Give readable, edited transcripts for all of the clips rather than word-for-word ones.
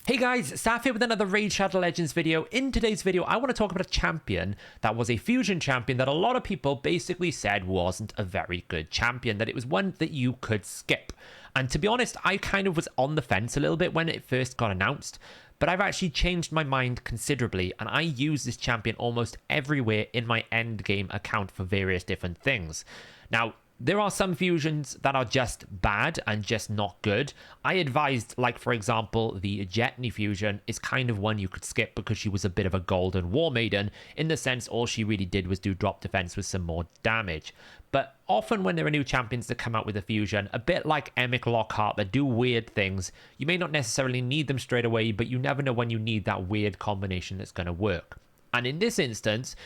Hey guys, Saf here with another Raid Shadow Legends video. In today's video, I want to talk about a champion that was a fusion champion that a lot of people basically said wasn't a very good champion, that it was one that you could skip. And to be honest, I kind of was on the fence a little bit when it first got announced, but I've actually changed my mind considerably, and I use this champion almost everywhere in my Endgame account for various different things. Now, there are some fusions that are just bad and just not good. I advised, like, for example, the Jetney fusion is kind of one you could skip because she was a bit of a golden war maiden, in the sense all she really did was do drop defense with some more damage. But often when there are new champions that come out with a fusion, a bit like Emic Lockhart, that do weird things, you may not necessarily need them straight away, but you never know when you need that weird combination that's going to work. And in this instance,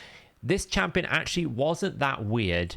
this champion actually wasn't that weird,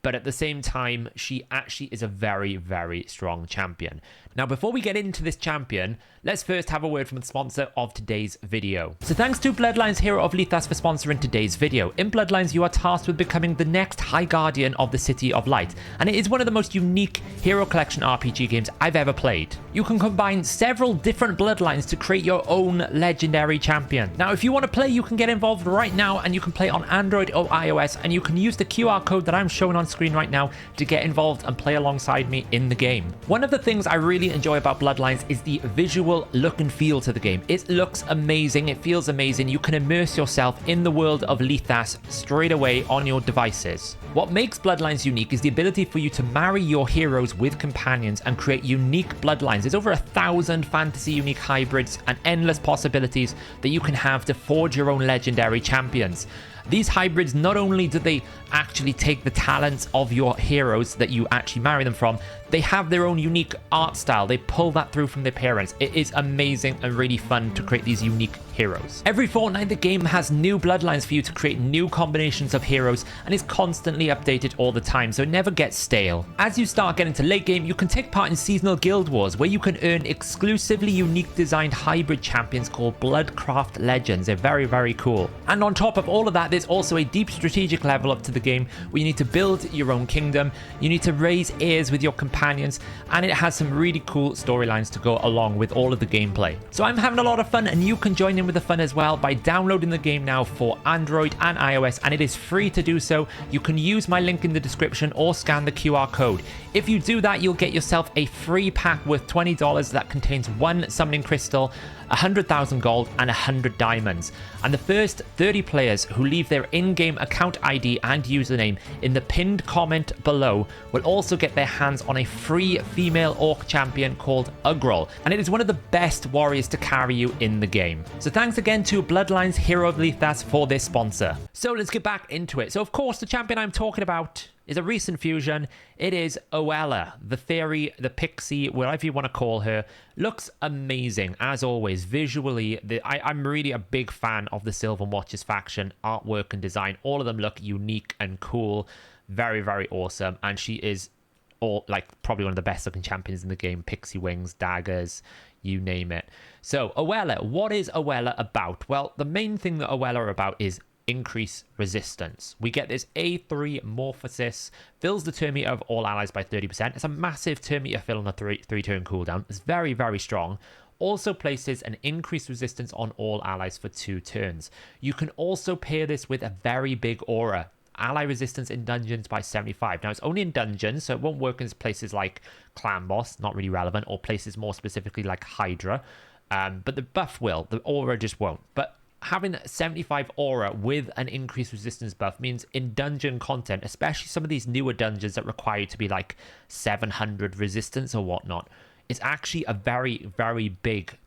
but at the same time, she actually is a very, very strong champion. Now, before we get into this champion, let's first have a word from the sponsor of today's video. So thanks to Bloodlines Hero of Lithas for sponsoring today's video. In Bloodlines, you are tasked with becoming the next High Guardian of the City of Light, and it is one of the most unique Hero Collection RPG games I've ever played. You can combine several different Bloodlines to create your own legendary champion. Now, if you want to play, you can get involved right now, and you can play on Android or iOS, and you can use the QR code that I'm showing on screen right now to get involved and play alongside me in the game. One of the things I really enjoy about Bloodlines is the visual look and feel to the game. It looks amazing, it feels amazing. You can immerse yourself in the world of Lithas straight away on your devices. What makes Bloodlines unique is the ability for you to marry your heroes with companions and create unique bloodlines. There's over 1,000 fantasy unique hybrids and endless possibilities that you can have to forge your own legendary champions. These hybrids, not only do they actually take the talents of your heroes that you actually marry them from, they have their own unique art style. They pull that through from their parents. It is amazing and really fun to create these unique heroes. Every fortnight, the game has new bloodlines for you to create new combinations of heroes, and is constantly updated all the time, so it never gets stale. As you start getting to late game, you can take part in seasonal guild wars, where you can earn exclusively unique designed hybrid champions called Bloodcraft Legends. They're very, very cool. And on top of all of that, there's also a deep strategic level up to the game where you need to build your own kingdom, you need to raise heirs with your companions, and it has some really cool storylines to go along with all of the gameplay. So I'm having a lot of fun, and you can join in with the fun as well by downloading the game now for Android and iOS, and it is free to do so. You can use my link in the description or scan the QR code. If you do that, you'll get yourself a free pack worth $20 that contains 1 summoning crystal, 100,000 gold, and 100 diamonds. And the first 30 players who leave their in-game account ID and username in the pinned comment below will also get their hands on a free female orc champion called Ugrel, and it is one of the best warriors to carry you in the game. So thanks again to Bloodlines Hero of Lithas for this sponsor. So let's get back into it. So of course, the champion I'm talking about is a recent fusion. It is Oella, the fairy, the pixie, whatever you want to call her. Looks amazing, as always. Visually, I'm really a big fan of the Sylvan Watchers faction. Artwork and design, all of them look unique and cool. Very, very awesome. And she is probably one of the best looking champions in the game. Pixie wings, daggers, you name it. So Oella, what is Oella about? Well, the main thing that Oella are about is increase resistance. We get this A3 Morphosis, fills the turn meter of all allies by 30%. It's a massive turn meter fill on a three turn cooldown. It's very, very strong. Also places an increased resistance on all allies for 2 turns. You can also pair this with a very big aura. Ally resistance in dungeons by 75. Now, it's only in dungeons, so it won't work in places like Clan Boss, not really relevant, or places more specifically like Hydra. But the buff will. The aura just won't. But having 75 aura with an increased resistance buff means in dungeon content, especially some of these newer dungeons that require you to be like 700 resistance or whatnot, it's actually a very, very big,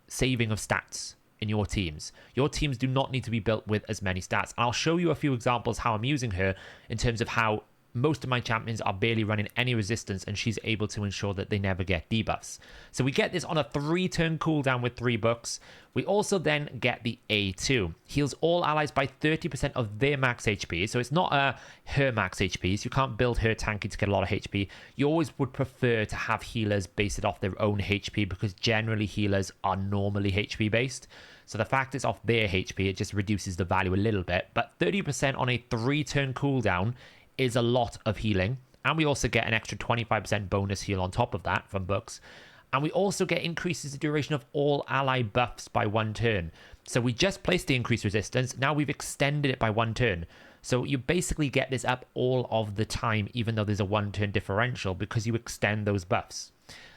saving of stats in your teams. Your teams do not need to be built with as many stats. And I'll show you a few examples how I'm using her in terms of how most of my champions are barely running any resistance, and she's able to ensure that they never get debuffs. So we get this on a 3-turn cooldown with 3 books. We also then get the A2. Heals all allies by 30% of their max HP. So it's not her max HP. So you can't build her tanky to get a lot of HP. You always would prefer to have healers base it off their own HP, because generally healers are normally HP based. So the fact it's off their HP, it just reduces the value a little bit. But 30% on a 3-turn cooldown is a lot of healing. And we also get an extra 25% bonus heal on top of that from books. And we also get increases the duration of all ally buffs by 1 turn. So we just placed the increased resistance. Now we've extended it by 1 turn. So you basically get this up all of the time, even though there's a 1 turn differential, because you extend those buffs.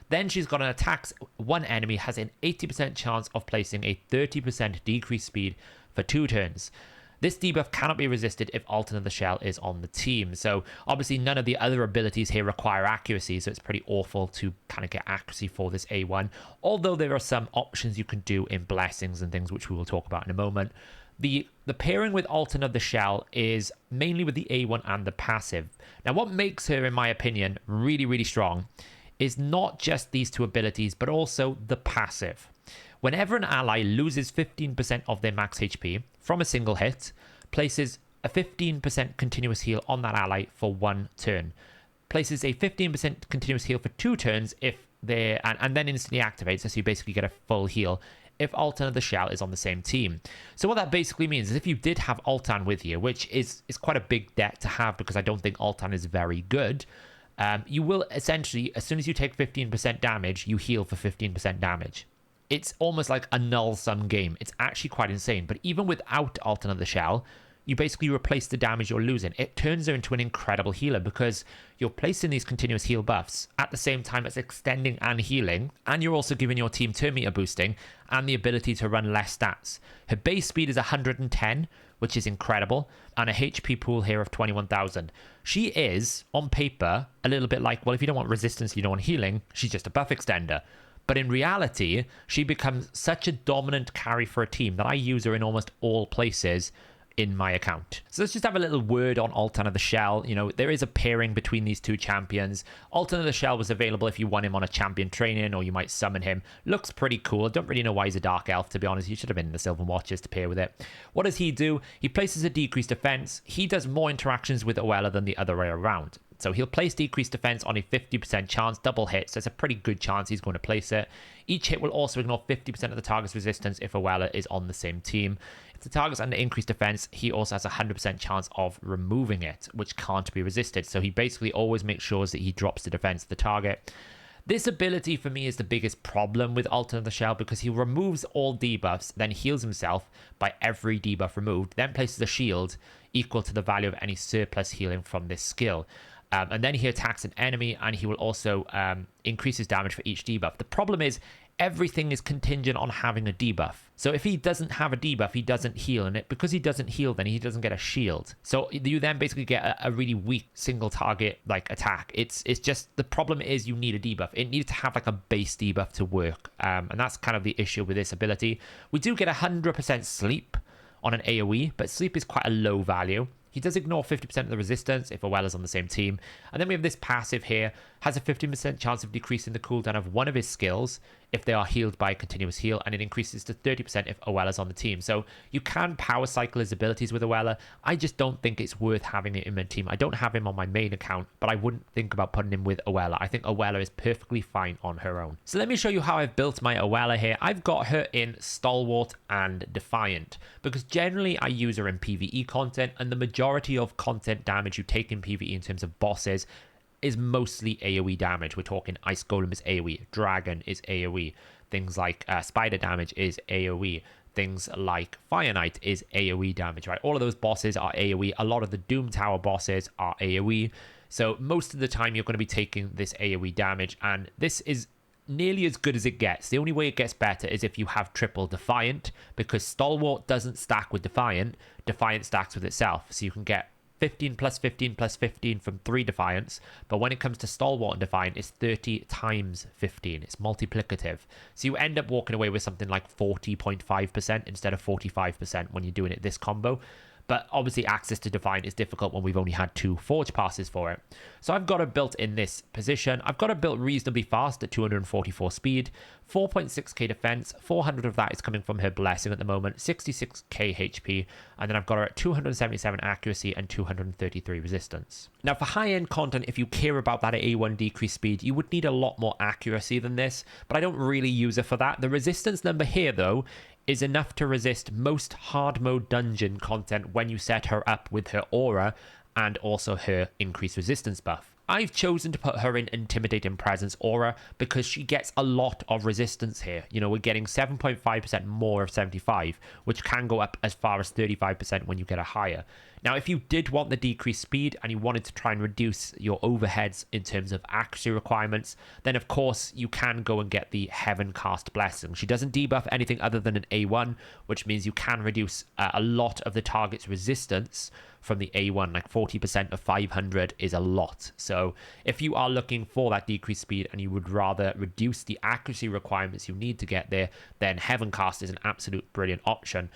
Then she's got an attacks. One enemy has an 80% chance of placing a 30% decreased speed for 2 turns. This debuff cannot be resisted if Altern of the Shell is on the team. So obviously none of the other abilities here require accuracy, so it's pretty awful to kind of get accuracy for this A1. Although there are some options you can do in blessings and things, which we will talk about in a moment. The pairing with Altern of the Shell is mainly with the A1 and the passive. Now what makes her, in my opinion, really, really strong is not just these 2 abilities, but also the passive. Whenever an ally loses 15% of their max HP from a single hit, places a 15% continuous heal on that ally for 1 turn. Places a 15% continuous heal for 2 turns if they're, and then instantly activates, so you basically get a full heal if Altan of the Shell is on the same team. So what that basically means is if you did have Altan with you, which is quite a big debt to have because I don't think Altan is very good, you will essentially, as soon as you take 15% damage, you heal for 15% damage. It's almost like a null-sum game. It's actually quite insane. But even without Altan of the Shell, you basically replace the damage you're losing. It turns her into an incredible healer because you're placing these continuous heal buffs at the same time as extending and healing, and you're also giving your team turn meter boosting and the ability to run less stats. Her base speed is 110, which is incredible, and a HP pool here of 21,000. She is, on paper, a little bit like, well, if you don't want resistance, you don't want healing, she's just a buff extender. But in reality, she becomes such a dominant carry for a team that I use her in almost all places in my account. So let's just have a little word on Altan of the Shell. You know, there is a pairing between these 2 champions. Altan of the Shell was available if you want him on a champion training, or you might summon him. Looks pretty cool. I don't really know why he's a Dark Elf, to be honest. You should have been in the Sylvan Watchers to pair with it. What does he do? He places a decreased defense. He does more interactions with Oella than the other way around. So he'll place decreased defense on a 50% chance, double hit, so it's a pretty good chance he's going to place it. Each hit will also ignore 50% of the target's resistance if Oella is on the same team. If the target's under increased defense, he also has a 100% chance of removing it, which can't be resisted. So he basically always makes sure that he drops the defense of the target. This ability for me is the biggest problem with Altan of the Shell because he removes all debuffs, then heals himself by every debuff removed, then places a shield equal to the value of any surplus healing from this skill. And then he attacks an enemy, and he will also increase his damage for each debuff. The problem is everything is contingent on having a debuff. So if he doesn't have a debuff, he doesn't heal, and because he doesn't heal, then he doesn't get a shield. So you then basically get a really weak single target like attack. It's just the problem is you need a debuff. It needs to have like a base debuff to work, and that's kind of the issue with this ability. We do get 100% sleep on an AoE, but sleep is quite a low value. He does ignore 50% of the resistance if Oella's on the same team. And then we have this passive here, has a 15% chance of decreasing the cooldown of one of his skills if they are healed by a continuous heal, and it increases to 30% if Oella's on the team. So you can power cycle his abilities with Oella. I just don't think it's worth having it in my team. I don't have him on my main account, but I wouldn't think about putting him with Oella. I think Oella is perfectly fine on her own. So let me show you how I've built my Oella here. I've got her in Stalwart and Defiant, because generally I use her in PvE content, and the majority of content damage you take in PvE in terms of bosses is mostly AoE damage. We're talking Ice Golem is AoE, Dragon is AoE, things like Spider damage is AoE, things like Fire Knight is AoE damage, right? All of those bosses are AoE. A lot of the Doom Tower bosses are AoE. So most of the time you're going to be taking this AoE damage, and this is nearly as good as it gets. The only way it gets better is if you have triple Defiant, because Stalwart doesn't stack with Defiant. Defiant stacks with itself, so you can get 15 plus 15 plus 15 from 3 Defiants, but when it comes to Stalwart and Defiant, it's 30 times 15. It's multiplicative. So you end up walking away with something like 40.5% instead of 45% when you're doing it this combo. But obviously access to Defiant is difficult when we've only had 2 Forge passes for it. So I've got it built in this position. I've got it built reasonably fast at 244 speed, 4.6k defense, 400 of that is coming from her blessing at the moment, 66k HP, and then I've got her at 277 accuracy and 233 resistance. Now for high-end content, if you care about that A1 decreased speed, you would need a lot more accuracy than this, but I don't really use her for that. The resistance number here though is enough to resist most hard mode dungeon content when you set her up with her aura and also her increased resistance buff. I've chosen to put her in Intimidating Presence Aura because she gets a lot of resistance here. You know, we're getting 7.5% more of 75, which can go up as far as 35% when you get a higher. Now, if you did want the decreased speed and you wanted to try and reduce your overheads in terms of accuracy requirements, then of course you can go and get the Heaven Cast Blessing. She doesn't debuff anything other than an A1, which means you can reduce a lot of the target's resistance from the A1. Like 40% of 500 is a lot. So if you are looking for that decreased speed and you would rather reduce the accuracy requirements you need to get there, then Heaven Cast is an absolute brilliant option.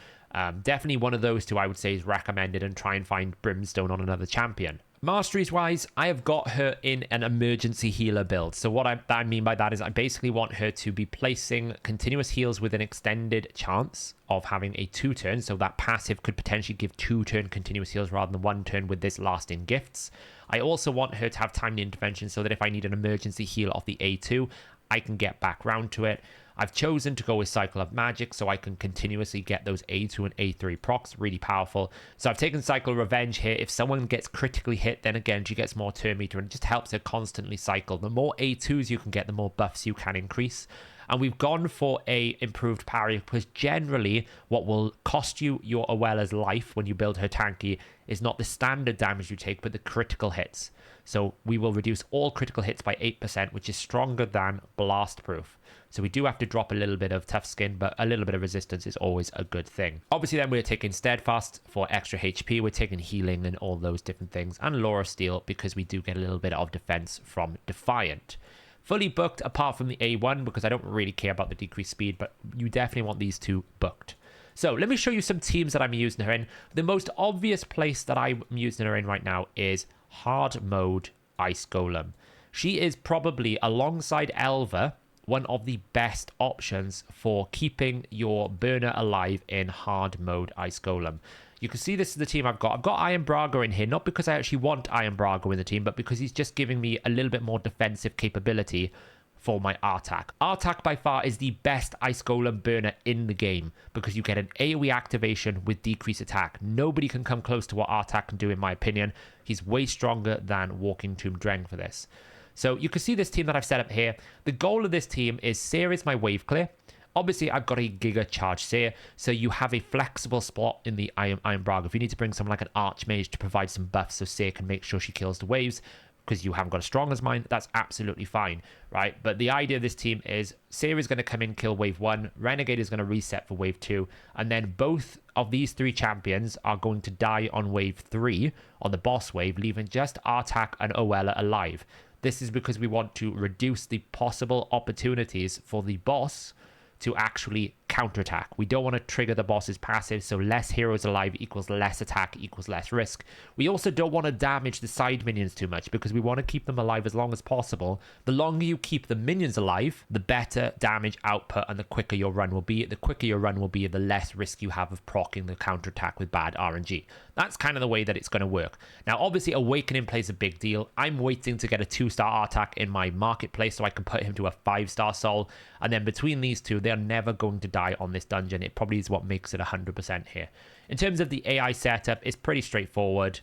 Definitely one of those two I would say is recommended, and try and find Brimstone on another champion. Masteries wise, I have got her in an emergency healer build. So what I mean by that is I basically want her to be placing continuous heals with an extended chance of having a 2-turn. So that passive could potentially give 2-turn continuous heals rather than 1 turn with this lasting gifts. I also want her to have timely intervention so that if I need an emergency heal off the A2, I can get back round to it. I've chosen to go with Cycle of Magic so I can continuously get those A2 and A3 procs, really powerful. So I've taken Cycle of Revenge here. If someone gets critically hit, then again, she gets more turn meter and it just helps her constantly cycle. The more A2s you can get, the more buffs you can increase. And we've gone for a improved parry because generally what will cost you your Oella's life when you build her tanky is not the standard damage you take, but the critical hits. So we will reduce all critical hits by 8%, which is stronger than blast proof. So we do have to drop a little bit of tough skin, but a little bit of resistance is always a good thing. Obviously then we're taking Steadfast for extra HP. We're taking healing and all those different things. And Laura Steel because we do get a little bit of defense from Defiant. Fully booked apart from the A1 because I don't really care about the decreased speed, but you definitely want these two booked. So let me show you some teams that I'm using her in. The most obvious place that I'm using her in right now is hard mode Ice Golem. She is probably, alongside Elva, one of the best options for keeping your burner alive in hard mode Ice Golem. You can see this is the team I've got. I've got Iron Braga in here, not because I actually want Iron Braga in the team, but because he's just giving me a little bit more defensive capability for my Artak. Artak by far is the best Ice Golem burner in the game because you get an AoE activation with decreased attack. Nobody can come close to what Artak can do in my opinion. He's way stronger than Walking Tomb Dreng for this. So you can see this team that I've set up here. The goal of this team is Seer is my wave clear. Obviously, I've got a Giga Charge Seer, so you have a flexible spot in the Iron Braga. If you need to bring someone like an Archmage to provide some buffs so Seer can make sure she kills the waves, because you haven't got as strong as mine, that's absolutely fine, right? But the idea of this team is Seer is going to come in, kill wave 1, Renegade is going to reset for wave 2, and then both of these 3 champions are going to die on wave 3, on the boss wave, leaving just Artak and Oella alive. This is because we want to reduce the possible opportunities for the boss to actually counterattack. We don't want to trigger the boss's passive, so less heroes alive equals less attack equals less risk. We also don't want to damage the side minions too much because we want to keep them alive as long as possible. The longer you keep the minions alive, the better damage output and the quicker your run will be. The quicker your run will be, the less risk you have of proccing the counterattack with bad RNG. That's kind of the way that it's going to work. Now, obviously, Awakening plays a big deal. I'm waiting to get a 2-star Artak in my marketplace so I can put him to a 5-star soul. And then between these two, they're never going to die on this dungeon. It probably is what makes it 100% here. In terms of the AI setup, it's pretty straightforward.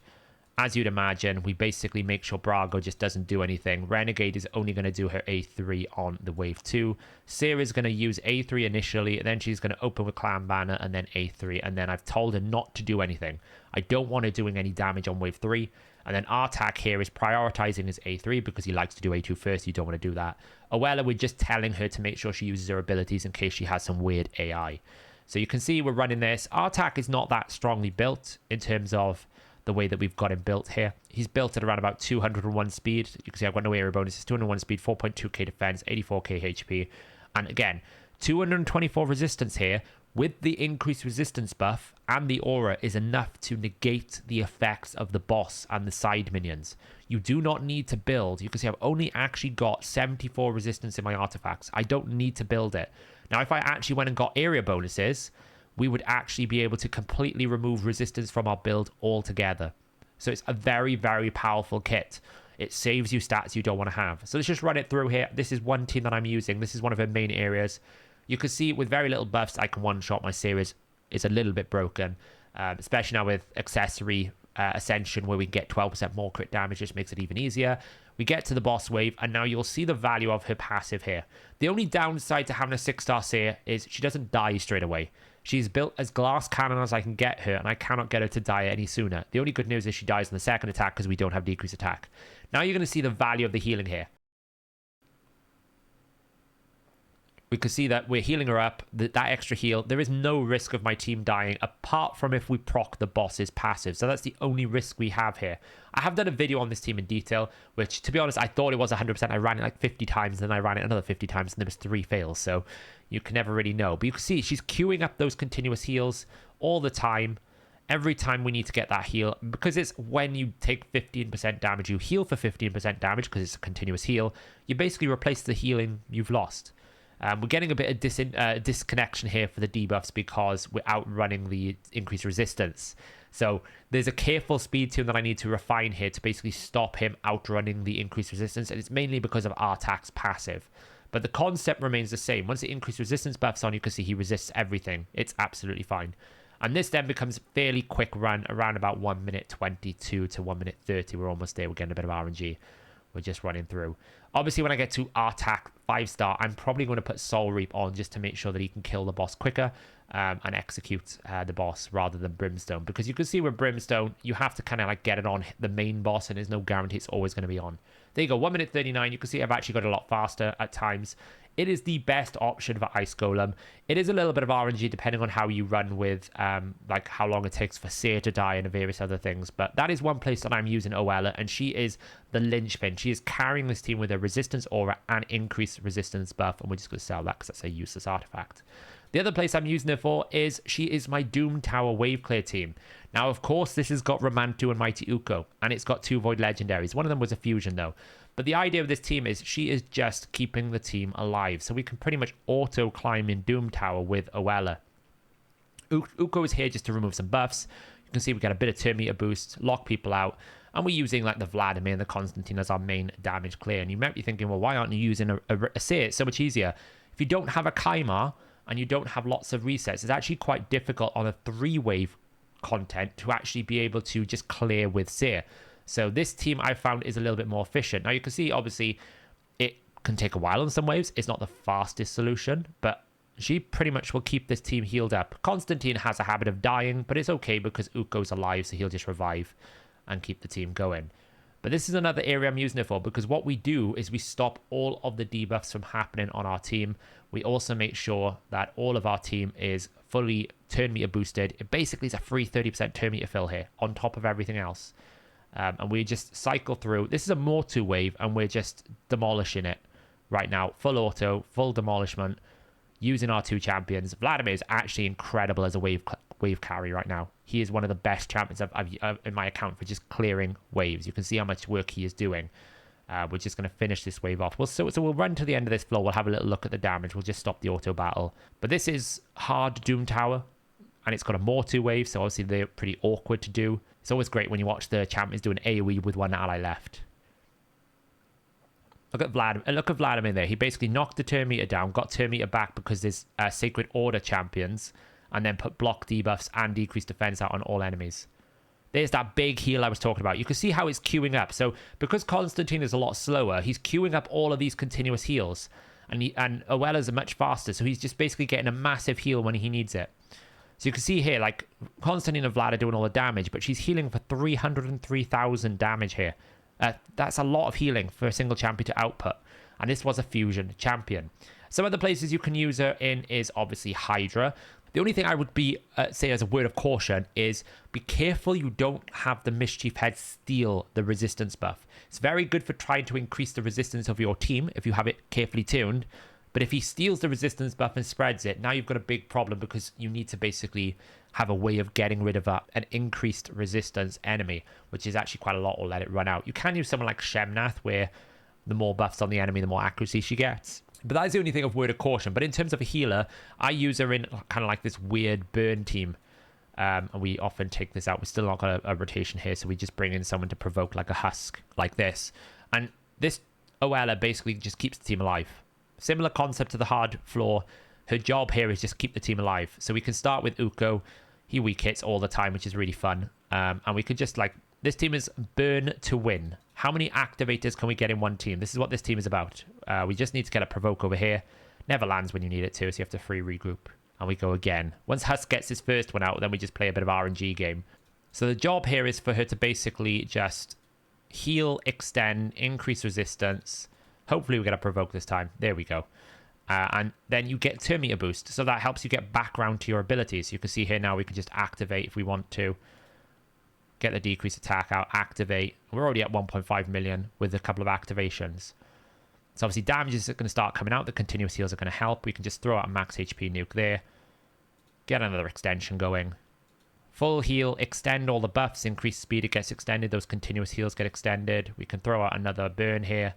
As you'd imagine, we basically make sure Brago just doesn't do anything. Renegade is only going to do her A3 on the wave 2. Seer is going to use A3 initially, and then she's going to open with Clan Banner, and then A3, and then I've told her not to do anything. I don't want her doing any damage on wave 3. And then Artak here is prioritizing his A3 because he likes to do A2 first. You don't want to do that. Oella, we're just telling her to make sure she uses her abilities in case she has some weird AI. So you can see we're running this. Artak is not that strongly built in terms of the way that we've got him built here. He's built at around about 201 speed. You can see I've got no area bonuses. 201 speed, 4.2k defense, 84k HP. And again, 224 resistance here with the increased resistance buff and the aura is enough to negate the effects of the boss and the side minions. You do not need to build. You can see I've only actually got 74 resistance in my artifacts. I don't need to build it. Now, if I actually went and got area bonuses, we would actually be able to completely remove resistance from our build altogether. So it's a very, very powerful kit. It saves you stats you don't want to have. So let's just run it through here. This is one team that I'm using. This is one of her main areas. You can see with very little buffs, I can one-shot. My series is a little bit broken, especially now with accessory ascension where we can get 12% more crit damage. Just makes it even easier. We get to the boss wave, and now you'll see the value of her passive here. The only downside to having a 6-star Seer is she doesn't die straight away. She's built as glass cannon as I can get her, and I cannot get her to die any sooner. The only good news is she dies in the second attack because we don't have decreased attack. Now you're going to see the value of the healing here. We can see that we're healing her up, that extra heal. There is no risk of my team dying apart from if we proc the boss's passive. So that's the only risk we have here. I have done a video on this team in detail, which, to be honest, I thought it was 100%. I ran it like 50 times, then I ran it another 50 times, and there was 3 fails. So you can never really know. But you can see she's queuing up those continuous heals all the time. Every time we need to get that heal, because it's when you take 15% damage, you heal for 15% damage because it's a continuous heal. You basically replace the healing you've lost. We're getting a bit of disconnection here for the debuffs because we're outrunning the increased resistance. So there's a careful speed tune that I need to refine here to basically stop him outrunning the increased resistance. And it's mainly because of Artak's passive. But the concept remains the same. Once the increased resistance buff's on, you can see he resists everything. It's absolutely fine. And this then becomes a fairly quick run, around about 1 minute 22 to 1 minute 30. We're almost there. We're getting a bit of RNG. We're just running through. Obviously, when I get to Artak 5-star, I'm probably going to put Soul Reap on just to make sure that he can kill the boss quicker and execute the boss rather than Brimstone. Because you can see with Brimstone, you have to kind of like get it on the main boss, and there's no guarantee it's always going to be on. There you go, 1 minute 39. You can see I've actually got a lot faster at times. It is the best option for Ice Golem. It is a little bit of RNG depending on how you run with, like how long it takes for Seer to die and various other things. But that is one place that I'm using Oella, and she is the linchpin. She is carrying this team with a resistance aura and increased resistance buff, and we're just going to sell that because that's a useless artifact. The other place I'm using her for is she is my Doom Tower wave clear team. Now, of course, this has got Romantu and Mighty Uko, and it's got 2 Void Legendaries. One of them was a fusion, though. But the idea of this team is she is just keeping the team alive. So we can pretty much auto-climb in Doom Tower with Oella. Uko is here just to remove some buffs. You can see we get a bit of turn meter boost, lock people out, and we're using like the Vladimir and the Constantine as our main damage clear. And you might be thinking, well, why aren't you using a Seer? It's so much easier. If you don't have a Kaimar and you don't have lots of resets, it's actually quite difficult on a 3-wave content to actually be able to just clear with Seer. So this team I found is a little bit more efficient. Now you can see obviously it can take a while on some waves. It's not the fastest solution, but she pretty much will keep this team healed up. Constantine has a habit of dying, but it's okay because Uko's alive, so he'll just revive and keep the team going. But this is another area I'm using it for, because what we do is we stop all of the debuffs from happening on our team. We also make sure that all of our team is fully turn meter boosted. It basically is a free 30% turn meter fill here on top of everything else. And we just cycle through. This is a Mortu wave, and we're just demolishing it right now. Full auto, full demolishment, using our 2 champions. Vladimir is actually incredible as a wave carry right now. He is one of the best champions I've in my account for just clearing waves. You can see how much work he is doing. We're just going to finish this wave off. So we'll run to the end of this floor. We'll have a little look at the damage. We'll just stop the auto battle. But this is hard Doom Tower, and it's got a Mortu wave, so obviously they're pretty awkward to do. It's always great when you watch the champions do an AoE with 1 ally left. Look at Vladimir there. He basically knocked the turn meter down, got turn meter back because there's Sacred Order champions, and then put block debuffs and decreased defense out on all enemies. There's that big heal I was talking about. You can see how it's queuing up. So because Constantine is a lot slower, he's queuing up all of these continuous heals. And Oella's much faster, so he's just basically getting a massive heal when he needs it. So you can see here, like, Constantine and Vlad are doing all the damage, but she's healing for 303,000 damage here. That's a lot of healing for a single champion to output. And this was a fusion champion. Some of the places you can use her in is obviously Hydra. The only thing I would be say as a word of caution is be careful you don't have the Mischief Head steal the resistance buff. It's very good for trying to increase the resistance of your team if you have it carefully tuned. But if he steals the resistance buff and spreads it, now you've got a big problem because you need to basically have a way of getting rid of an increased resistance enemy, which is actually quite a lot, or let it run out. You can use someone like Shemnath, where the more buffs on the enemy, the more accuracy she gets. But that is the only thing of word of caution. But in terms of a healer, I use her in kind of like this weird burn team. And we often take this out. We're still not got a rotation here, so we just bring in someone to provoke like a husk like this. And this Oella basically just keeps the team alive. Similar concept to the hard floor. Her job here is just keep the team alive. So we can start with Uko. He weak hits all the time, which is really fun. And we could just like This team is burn to win. How many activators can we get in one team? This is what this team is about. We just need to get a provoke over here. Never lands when you need it to, so you have to free regroup. And we go again. Once Husk gets his first one out, then we just play a bit of RNG game. So the job here is for her to basically just heal, extend, increase resistance. Hopefully we get a provoke this time. There we go. And then you get turn meter boost. So that helps you get background to your abilities. You can see here now we can just activate if we want to. Get the decrease attack out, activate. We're already at 1.5 million with a couple of activations. So obviously damage is going to start coming out. The continuous heals are going to help. We can just throw out a max HP nuke there. Get another extension going. Full heal, extend all the buffs, increase speed, it gets extended. Those continuous heals get extended. We can throw out another burn here.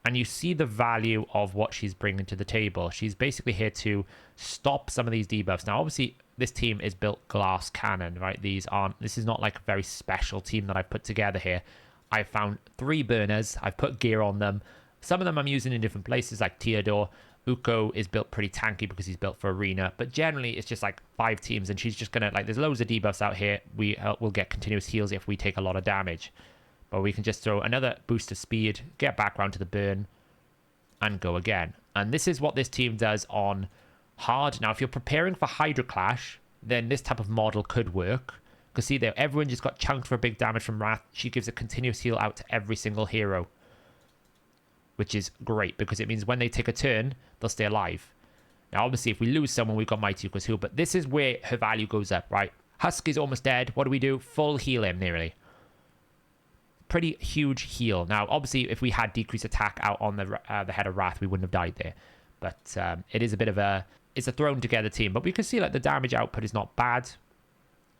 And you see the value of what she's bringing to the table. She's basically here to stop some of these debuffs. Now, obviously, this team is built glass cannon, right? This is not like a very special team that I've put together here. I found 3 burners. I've put gear on them. Some of them I'm using in different places, like Theodore. Uko is built pretty tanky because he's built for arena. But generally, it's just like 5 teams. And she's just going to, like, there's loads of debuffs out here. We'll get continuous heals if we take a lot of damage. But we can just throw another boost of speed, get back round to the burn, and go again. And this is what this team does on hard. Now, if you're preparing for Hydra Clash, then this type of model could work. Because see there, everyone just got chunked for big damage from Wrath. She gives a continuous heal out to every single hero. Which is great, because it means when they take a turn, they'll stay alive. Now, obviously, if we lose someone, we've got Mighty equals heal. But this is where her value goes up, right? Husk is almost dead. What do? Full heal him, nearly. Pretty huge heal. Now, obviously, if we had decreased attack out on the head of Wrath, we wouldn't have died there. But it is a bit of it's a thrown together team. But we can see like the damage output is not bad.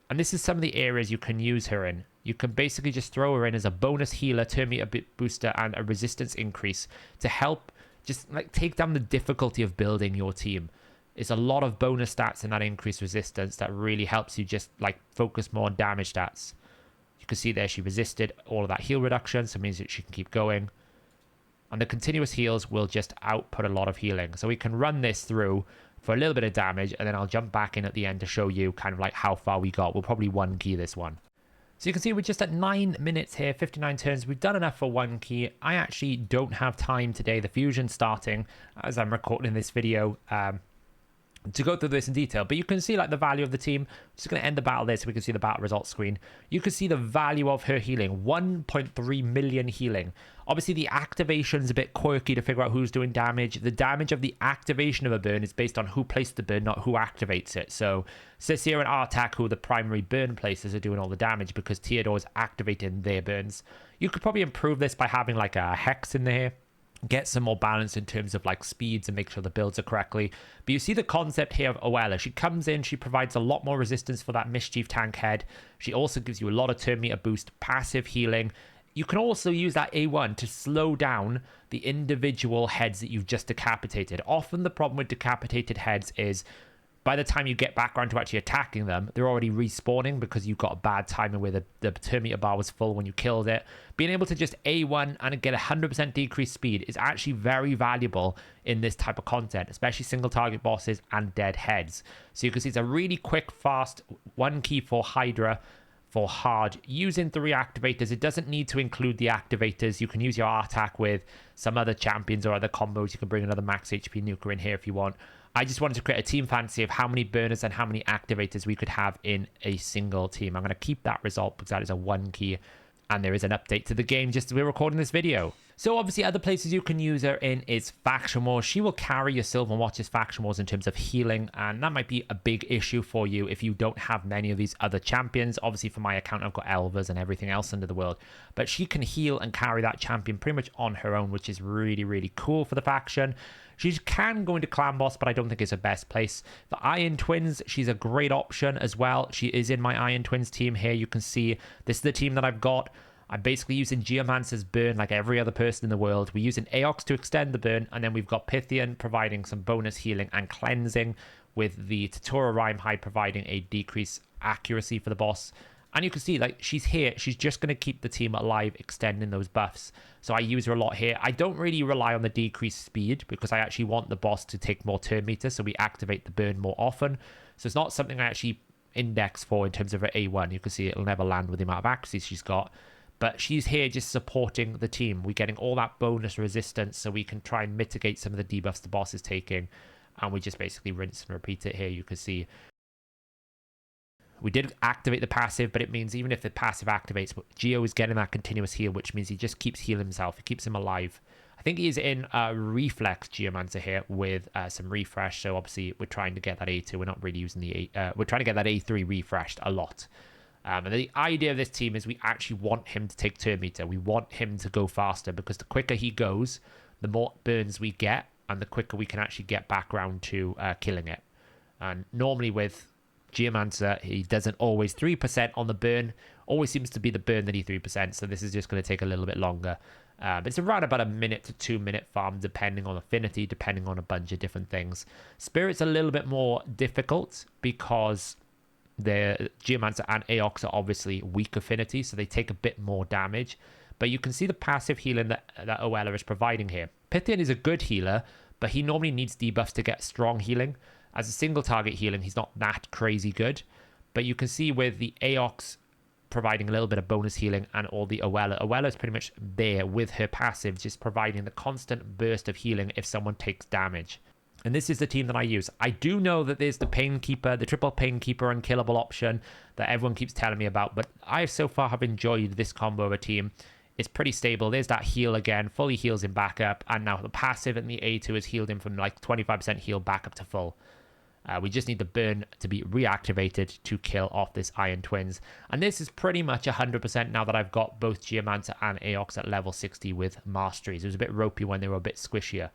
And this is some of the areas you can use her in. You can basically just throw her in as a bonus healer, turn meter booster, and a resistance increase to help just like take down the difficulty of building your team. It's a lot of bonus stats and that increased resistance that really helps you just like focus more on damage stats. You can see there she resisted all of that heal reduction, so it means that she can keep going. And the continuous heals will just output a lot of healing. So we can run this through for a little bit of damage, and then I'll jump back in at the end to show you kind of like how far we got. We'll probably 1 key this one. So you can see we're just at 9 minutes here, 59 turns. We've done enough for 1 key. I actually don't have time today. The fusion's starting as I'm recording this video to go through this in detail, but you can see like the value of the team. I'm just going to end the battle there so we can see the battle results screen. You can see the value of her healing, 1.3 million healing. Obviously the activation's a bit quirky to figure out who's doing damage. The damage of the activation of a burn is based on who placed the burn, not who activates it. So Cicera and Artak, who are the primary burn places, are doing all the damage because Theodore's activating their burns. You could probably improve this by having like a hex in there. Get some more balance in terms of like speeds and make sure the builds are correctly. But you see the concept here of Oella. She comes in, she provides a lot more resistance for that Mischief tank head. She also gives you a lot of turn meter boost, passive healing. You can also use that A1 to slow down the individual heads that you've just decapitated. Often the problem with decapitated heads is by the time you get back around to actually attacking them, they're already respawning because you've got a bad timing where the turn meter bar was full when you killed it. Being able to just A1 and get 100% decreased speed is actually very valuable in this type of content, especially single target bosses and dead heads. So you can see it's a really quick, fast 1 key for Hydra for hard. Using 3 activators, it doesn't need to include the activators. You can use your attack with some other champions or other combos. You can bring another max HP nuker in here if you want. I just wanted to create a team fantasy of how many burners and how many activators we could have in a single team. I'm going to keep that result because that is a 1 key. And there is an update to the game just as we're recording this video. So obviously other places you can use her in is Faction Wars. She will carry your Silverwatch's Faction Wars in terms of healing, and that might be a big issue for you if you don't have many of these other champions. Obviously for my account I've got Elvas and everything else under the world, but she can heal and carry that champion pretty much on her own, which is really, really cool for the faction. She can go into Clan Boss, but I don't think it's her best place. The Iron Twins, she's a great option as well. She is in my Iron Twins team here. You can see this is the team that I've got. I'm basically using Geomancer's burn like every other person in the world. We're using Aox to extend the burn, and then we've got Pythian providing some bonus healing and cleansing, with the Tatura Rhyme providing a decreased accuracy for the boss. And you can see, like, she's here. She's just going to keep the team alive, extending those buffs. So I use her a lot here. I don't really rely on the decreased speed because I actually want the boss to take more turn meters, so we activate the burn more often. So it's not something I actually index for in terms of her A1. You can see it'll never land with the amount of accuracy she's got. But she's here just supporting the team. We're getting all that bonus resistance so we can try and mitigate some of the debuffs the boss is taking. And we just basically rinse and repeat it here. You can see we did activate the passive, but it means even if the passive activates, Geo is getting that continuous heal, which means he just keeps healing himself. It keeps him alive. I think he's in Reflex Geomancer here with some refresh. So obviously we're trying to get that A2. We're not really using the we're trying to get that A3 refreshed a lot. And the idea of this team is we actually want him to take turn meter. We want him to go faster because the quicker he goes, the more burns we get, and the quicker we can actually get back around to killing it. And normally with Geomancer, he doesn't always 3% on the burn. Always seems to be the burn that he 3%. So this is just going to take a little bit longer. It's around about a 1 to 2 minute farm, depending on affinity, depending on a bunch of different things. Spirit's a little bit more difficult because the Geomancer and Aox are obviously weak affinity, so they take a bit more damage. But you can see the passive healing that Oella is providing here. Pythian is a good healer, but he normally needs debuffs to get strong healing. As a single target healing, he's not that crazy good. But you can see with the Aox providing a little bit of bonus healing and all the Oella is pretty much there with her passive, just providing the constant burst of healing if someone takes damage. And this is the team that I use. I do know that there's the Painkeeper, the triple Painkeeper unkillable option that everyone keeps telling me about, but I so far have enjoyed this combo of a team. It's pretty stable. There's that heal again, fully heals him back up, and now the passive and the A2 has healed him from like 25% heal back up to full. We just need the burn to be reactivated to kill off this Iron Twins. And this is pretty much 100% now that I've got both Geomancer and Aox at level 60 with Masteries. It was a bit ropey when they were a bit squishier.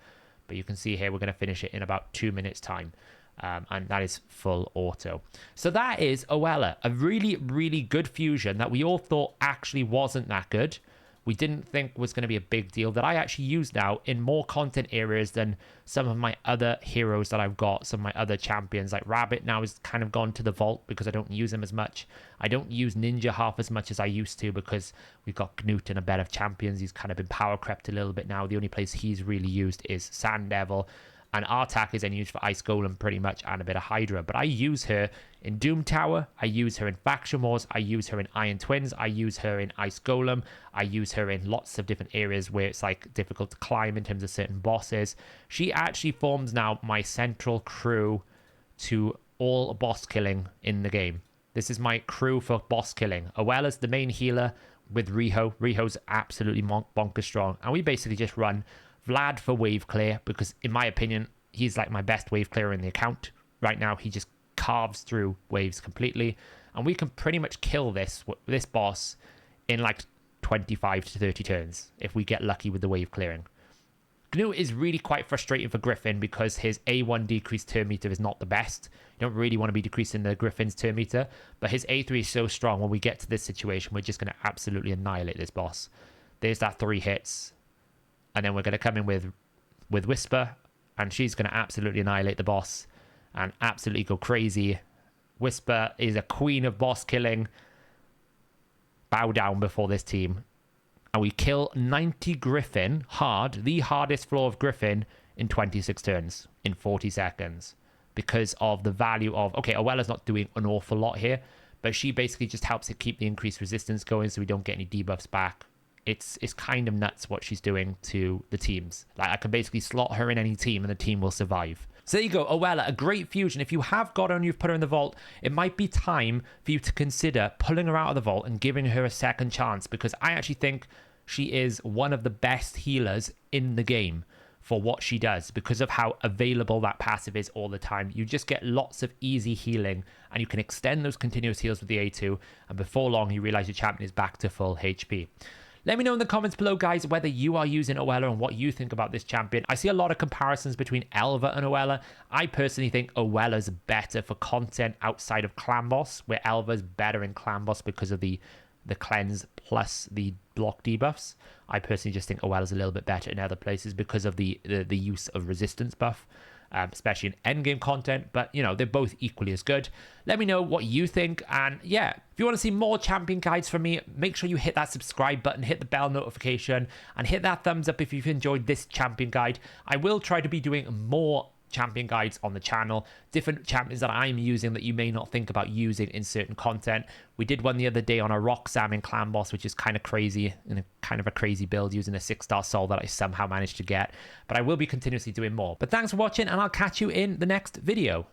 But you can see here we're going to finish it in about 2 minutes time. And that is full auto. So that is Oella. A really, really good fusion that we all thought actually wasn't that good. We didn't think was going to be a big deal, that I actually use now in more content areas than some of my other heroes that I've got, some of my other champions. Like Rabbit now has kind of gone to the vault because I don't use him as much. I don't use Ninja half as much as I used to because we've got Knut and a bed of champions. He's kind of been power crept a little bit now. The only place he's really used is Sand Devil. And Artak is then used for Ice Golem pretty much and a bit of Hydra. But I use her in Doom Tower. I use her in Faction Wars. I use her in Iron Twins. I use her in Ice Golem. I use her in lots of different areas where it's like difficult to climb in terms of certain bosses. She actually forms now my central crew to all boss killing in the game. This is my crew for boss killing. Oella's the main healer with Riho. Riho's absolutely bonkers strong. And we basically just run Vlad for wave clear because in my opinion he's like my best wave clearer in the account right now. He just carves through waves completely, and we can pretty much kill this boss in like 25 to 30 turns if we get lucky with the wave clearing. Gnu is really quite frustrating for Griffin because his A1 decreased turn meter is not the best. You don't really want to be decreasing the Griffin's turn meter, but his A3 is so strong. When we get to this situation, we're just going to absolutely annihilate this boss. There's that 3 hits. And then we're going to come in with Whisper, and she's going to absolutely annihilate the boss and absolutely go crazy. Whisper is a queen of boss killing. Bow down before this team. And we kill 90 Griffin hard, the hardest floor of Griffin, in 26 turns, in 40 seconds. Because of the value of... Okay, Oella's not doing an awful lot here, but she basically just helps it keep the increased resistance going so we don't get any debuffs back. It's kind of nuts what she's doing to the teams. Like, I can basically slot her in any team and the team will survive. So there you go, Oella, a great fusion. If you have got her and you've put her in the vault, it might be time for you to consider pulling her out of the vault and giving her a second chance, because I actually think she is one of the best healers in the game for what she does because of how available that passive is all the time. You just get lots of easy healing and you can extend those continuous heals with the A2, and before long you realize your champion is back to full HP. Let me know in the comments below, guys, whether you are using Oella and what you think about this champion. I see a lot of comparisons between Elva and Oella. I personally think Oella's better for content outside of Clan Boss, where Elva's better in Clan Boss because of the cleanse plus the block debuffs. I personally just think Oella's a little bit better in other places because of the use of resistance buff. Especially in endgame content, but you know, they're both equally as good. Let me know what you think, and yeah, if you want to see more champion guides from me, make sure you hit that subscribe button, hit the bell notification, and hit that thumbs up if you've enjoyed this champion guide. I will try to be doing more champion guides on the channel, different champions that I'm using that you may not think about using in certain content. We did one the other day on a Roxam in Clan Boss, which is kind of crazy, and a kind of a crazy build using a 6-star soul that I somehow managed to get. But I will be continuously doing more. But thanks for watching, and I'll catch you in the next video.